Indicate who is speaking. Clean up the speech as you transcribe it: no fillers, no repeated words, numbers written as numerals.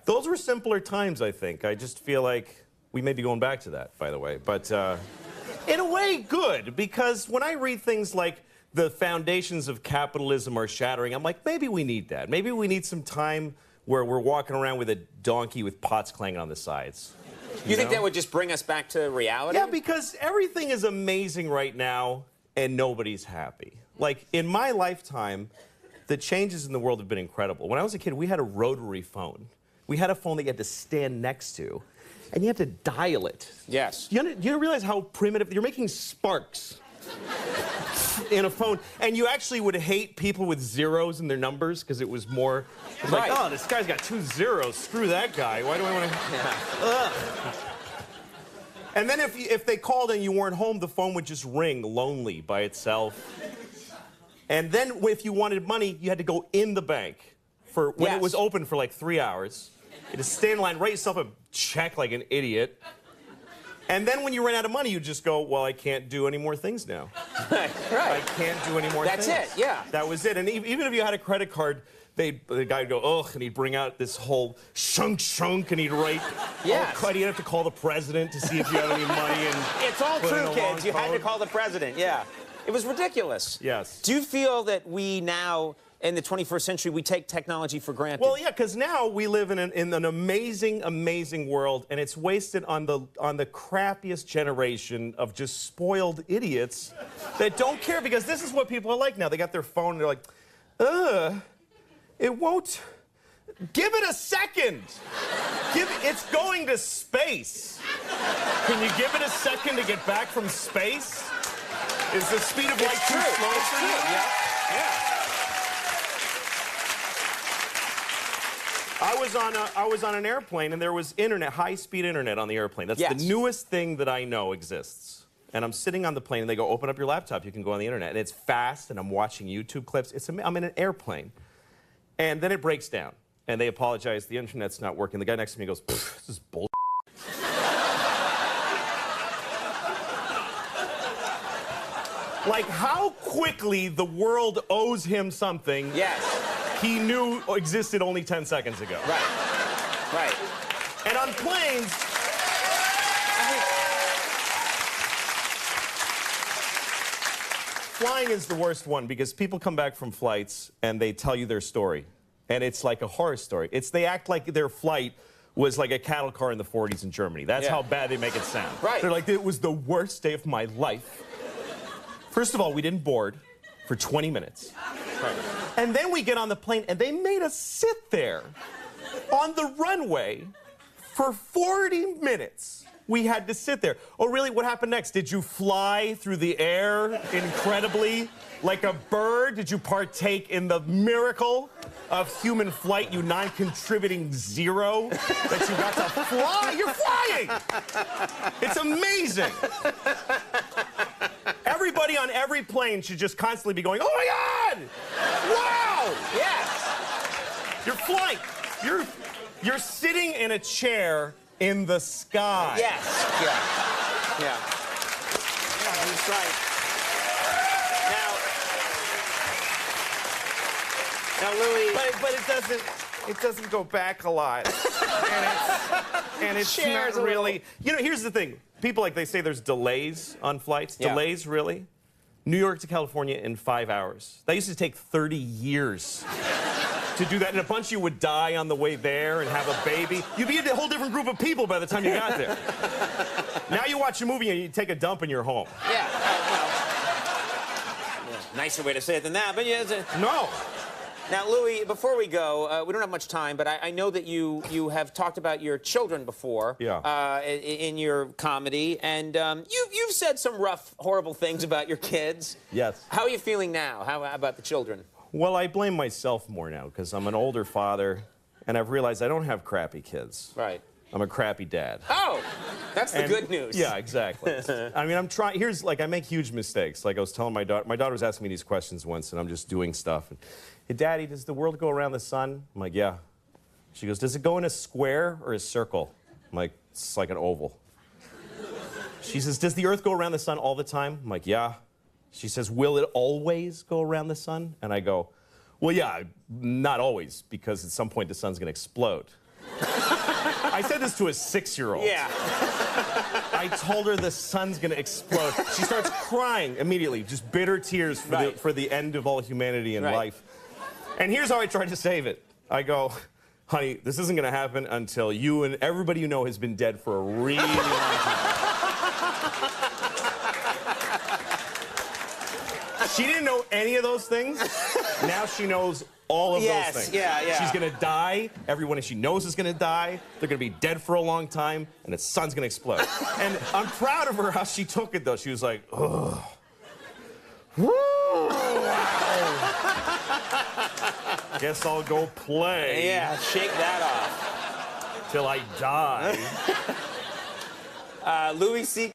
Speaker 1: Those were simpler times, I think. I just feel like we may be going back to that, by the way. But in a way, good, because when I read things like the foundations of capitalism are shattering, I'm like, maybe we need that. Maybe we need some time where we're walking around with a donkey with pots clanging on the sides.
Speaker 2: You think that would just bring us back to reality?
Speaker 1: Yeah, because everything is amazing right now, and nobody's happy. Like, in my lifetime, the changes in the world have been incredible. When I was a kid, we had a rotary phone. We had a phone that you had to stand next to, and you had to dial it.
Speaker 2: Yes.
Speaker 1: You realize how primitive? You're making sparks in a phone, and you actually would hate people with zeros in their numbers because it was more like, oh, this guy's got 2 zeros. Screw that guy. Why do I want to? Yeah. And then if they called and you weren't home, the phone would just ring lonely by itself. And then if you wanted money, you had to go in the bank for when it was open for like 3 hours. You had to stand in line, write yourself a check like an idiot. And then when you ran out of money, you just go, well, I can't do any more things now.
Speaker 2: Right.
Speaker 1: I can't do any more things.
Speaker 2: That's it, yeah.
Speaker 1: That was it. And even if you had a credit card, the guy would go, ugh, and he'd bring out this whole shunk, and he'd write,
Speaker 2: yes.
Speaker 1: You'd have to call the president to see if you have any money. And
Speaker 2: it's all true, kids. You had to call the president, yeah. It was ridiculous.
Speaker 1: Yes.
Speaker 2: Do you feel that we now, in the 21st century, we take technology for granted?
Speaker 1: Well, yeah, because now we live in an amazing, amazing world, and it's wasted on the crappiest generation of just spoiled idiots that don't care, because this is what people are like now. They got their phone, and they're like, it won't. Give it a second. It's going to space. Can you give it a second to get back from space? Is the speed of light too slow for you? Yeah. I was on an airplane, and there was internet, high-speed internet on the airplane. That's the newest thing that I know exists. And I'm sitting on the plane, and they go, open up your laptop. You can go on the internet. And it's fast, and I'm watching YouTube clips. I'm in an airplane. And then it breaks down. And they apologize. The internet's not working. The guy next to me goes, this is bull. Like, how quickly the world owes him something he knew existed only 10 seconds ago.
Speaker 2: Right.
Speaker 1: And on planes, flying is the worst one, because people come back from flights and they tell you their story. And it's like a horror story. They act like their flight was like a cattle car in the 40s in Germany. That's how bad they make it sound.
Speaker 2: Right.
Speaker 1: They're like, it was the worst day of my life. First of all, we didn't board for 20 minutes. Right. And then we get on the plane, and they made us sit there on the runway for 40 minutes. We had to sit there. Oh, really? What happened next? Did you fly through the air incredibly like a bird? Did you partake in the miracle of human flight, you non-contributing zero, that you got to fly? You're flying! It's amazing. Everybody on every plane should just constantly be going, oh my God! Wow!
Speaker 2: Yes.
Speaker 1: You're flying. You're sitting in a chair in the sky.
Speaker 2: Yes. Yeah, that's right. Now, Louis.
Speaker 1: But it doesn't go back a lot. and it's not really. You know, here's the thing. People, like, they say there's delays on flights. Yeah. Delays, really? New York to California in 5 hours. That used to take 30 years to do that, and a bunch of you would die on the way there and have a baby. You'd be a whole different group of people by the time you got there. Now you watch a movie and you take a dump and you're home.
Speaker 2: Yeah. Nicer way to say it than that, but yeah.
Speaker 1: No.
Speaker 2: Now, Louis, before we go, we don't have much time, but I know that you have talked about your children before in your comedy, and you've said some rough, horrible things about your kids.
Speaker 1: Yes.
Speaker 2: How are you feeling now? How about the children?
Speaker 1: Well, I blame myself more now, because I'm an older father, and I've realized I don't have crappy kids.
Speaker 2: Right.
Speaker 1: I'm a crappy dad.
Speaker 2: Oh, that's the good news.
Speaker 1: Yeah, exactly. I mean, I'm trying. Here's, like, I make huge mistakes. Like, I was telling my daughter was asking me these questions once, and I'm just doing stuff. And, hey, Daddy, does the world go around the sun? I'm like, yeah. She goes, does it go in a square or a circle? I'm like, it's like an oval. She says, does the Earth go around the sun all the time? I'm like, yeah. She says, will it always go around the sun? And I go, well, yeah, not always, because at some point the sun's going to explode. I said this to a 6-year-old.
Speaker 2: Yeah.
Speaker 1: I told her the sun's gonna explode. She starts crying immediately, just bitter tears for the end of all humanity and life. And here's how I tried to save it. I go, honey, this isn't gonna happen until you and everybody you know has been dead for a really long time. She didn't know any of those things. Now she knows all of those things.
Speaker 2: Yeah.
Speaker 1: She's gonna die. Everyone she knows is gonna die. They're gonna be dead for a long time, and the sun's gonna explode. And I'm proud of her how she took it, though. She was like, ugh. Woo! Wow. Guess I'll go play.
Speaker 2: Yeah, shake that off.
Speaker 1: Till I die.
Speaker 2: Louis C.